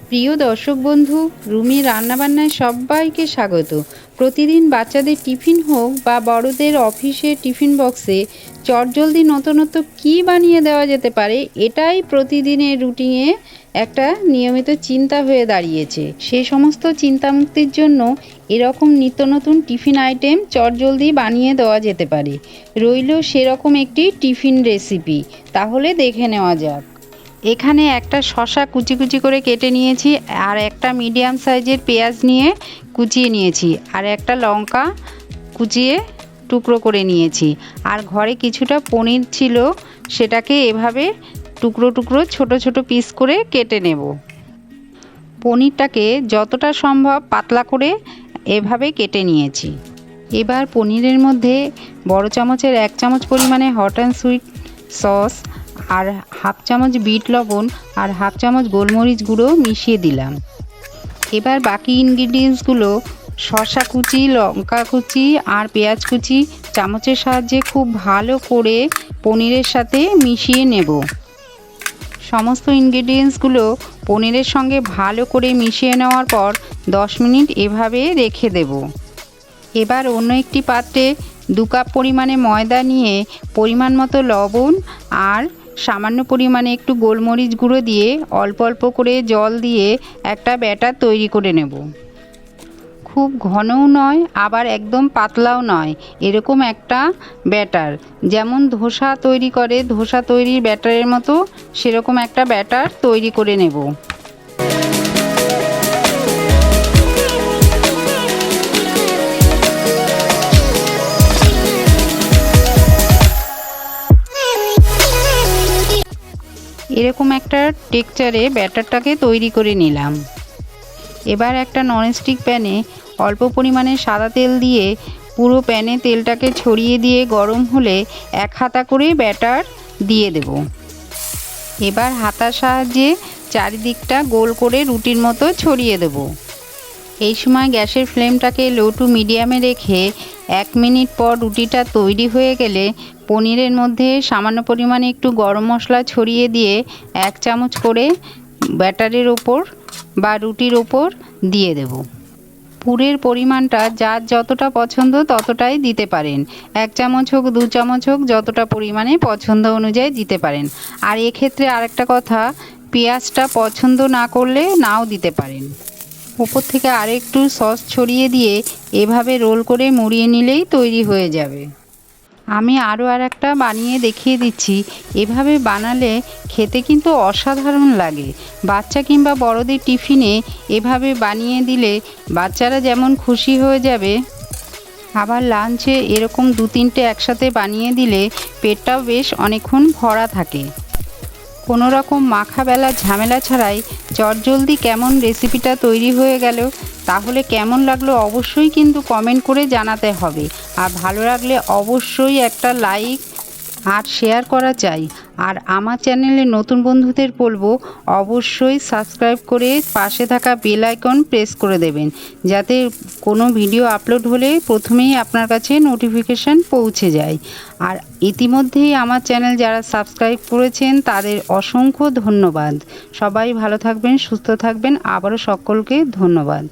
প্রিয় দর্শক বন্ধু, রুমি রান্নাবান্নায় সবাইকে স্বাগত। প্রতিদিন বাচ্চাদের টিফিন হোক বা বড়দের অফিসে টিফিন বক্সে চটজলদি নতুনত্ব কী বানিয়ে দেওয়া যেতে পারে, এটাই প্রতিদিনের রুটিনে একটা নিয়মিত চিন্তা হয়ে দাঁড়িয়েছে। সেই সমস্ত চিন্তামুক্তির জন্য এরকম নিত্য নতুন টিফিন আইটেম চটজলদি বানিয়ে দেওয়া যেতে পারে। রইল সেরকম একটি টিফিন রেসিপি, তাহলে দেখে নেওয়া যাক। এখানে একটা শসা কুচি কুচি করে কেটে নিয়েছি, আর একটা মিডিয়াম সাইজের পেঁয়াজ নিয়ে কুচিয়ে নিয়েছি, আর একটা লঙ্কা কুচিয়ে টুকরো করে নিয়েছি। আর ঘরে কিছুটা পনির ছিল, সেটাকে এভাবে টুকরো টুকরো ছোট ছোট পিস করে কেটে নেব। পনিরটাকে যতটা সম্ভব পাতলা করে এভাবে কেটে নিয়েছি। এবার পনিরের মধ্যে বড় চামচের 1 চামচ পরিমাণে হট অ্যান্ড সুইট সস, আর হাফ চামচ বিট লবণ, আর হাফ চামচ গোলমরিচ গুঁড়ো মিশিয়ে দিলাম। এবার বাকি ইনগ্রিডিয়েন্টসগুলো শসা কুচি, লঙ্কা কুচি আর পেঁয়াজ কুচি চামচের সাহায্যে খুব ভালো করে পনিরের সাথে মিশিয়ে নেব। সমস্ত ইনগ্রিডিয়েন্টসগুলো পনিরের সঙ্গে ভালো করে মিশিয়ে নেওয়ার পর 10 মিনিট এভাবে রেখে দেব। এবার অন্য একটি পাত্রে 2 কাপ পরিমাণে ময়দা নিয়ে পরিমাণ মতো লবণ আর সামান্য পরিমাণে একটু গোলমরিচ গুঁড়ো দিয়ে অল্প অল্প করে জল দিয়ে একটা ব্যাটার তৈরি করে নেব। খুব ঘনও নয়, আবার একদম পাতলাও নয়, এরকম একটা ব্যাটার, যেমন ধোসা তৈরি করে ধোসা তৈরির ব্যাটারের মতো সেরকম একটা ব্যাটার তৈরি করে নেব। এরকম একটা টেক্সচারে ব্যাটারটাকে তৈরি করে নিলাম। এবার একটা ননস্টিক প্যানে অল্প পরিমাণে সাদা তেল দিয়ে পুরো প্যানে তেলটাকে ছড়িয়ে দিয়ে গরম হলে 1 হাতা করে ব্যাটার দিয়ে দেব। এবার হাতার সাহায্যে চারিদিকটা গোল করে রুটির মতো ছড়িয়ে দেব। এই সময় গ্যাসের ফ্লেমটাকে লো টু মিডিয়ামে রেখে 1 মিনিট পর রুটিটা তৈরি হয়ে গেলে পনিরের মধ্যে সামান্য পরিমাণে একটু গরম মশলা ছড়িয়ে দিয়ে 1 চামচ করে ব্যাটারের ওপর বা রুটির ওপর দিয়ে দেব। পুরের পরিমাণটা যার যতটা পছন্দ ততটাই দিতে পারেন, 1 চামচ হোক 2 চামচ হোক, যতটা পরিমাণে পছন্দ অনুযায়ী দিতে পারেন। আর এক্ষেত্রে আরেকটা কথা, পেঁয়াজটা পছন্দ না করলে নাও দিতে পারেন। উপর থেকে আরেকটু সস ছড়িয়ে দিয়ে এভাবে রোল করে মুড়িয়ে নিলেই তৈরি হয়ে যাবে। আমি আরও একটা বানিয়ে দেখিয়ে দিচ্ছি। এভাবে বানালে খেতে কিন্তু অসাধারণ লাগে। বাচ্চা কিংবা বড়দের টিফিনে এভাবে বানিয়ে দিলে বাচ্চারা যেমন খুশি হয়ে যাবে, আবার লাঞ্চে এরকম 2-3টে একসাথে বানিয়ে দিলে পেটটাও বেশ অনেকক্ষণ ভরা থাকে। কোনো রকম মাখা বেলার ঝামেলা ছাড়াই চটজলদি কেমন রেসিপিটা তৈরি হয়ে গেল, তাহলে কেমন লাগলো অবশ্যই কিন্তু কমেন্ট করে জানাতে হবে। আর ভালো লাগলে অবশ্যই একটা লাইক আর শেয়ার করা চাই। আর আমার চ্যানেলে নতুন বন্ধুদের বলবো অবশ্যই সাবস্ক্রাইব করে পাশে থাকা বেল আইকন প্রেস করে দেবেন, যাতে কোনো ভিডিও আপলোড হলে প্রথমেই আপনার কাছে নোটিফিকেশান পৌঁছে যায়। আর ইতিমধ্যেই আমার চ্যানেল যারা সাবস্ক্রাইব করেছেন তাদের অসংখ্য ধন্যবাদ। সবাই ভালো থাকবেন, সুস্থ থাকবেন। আবারও সকলকে ধন্যবাদ।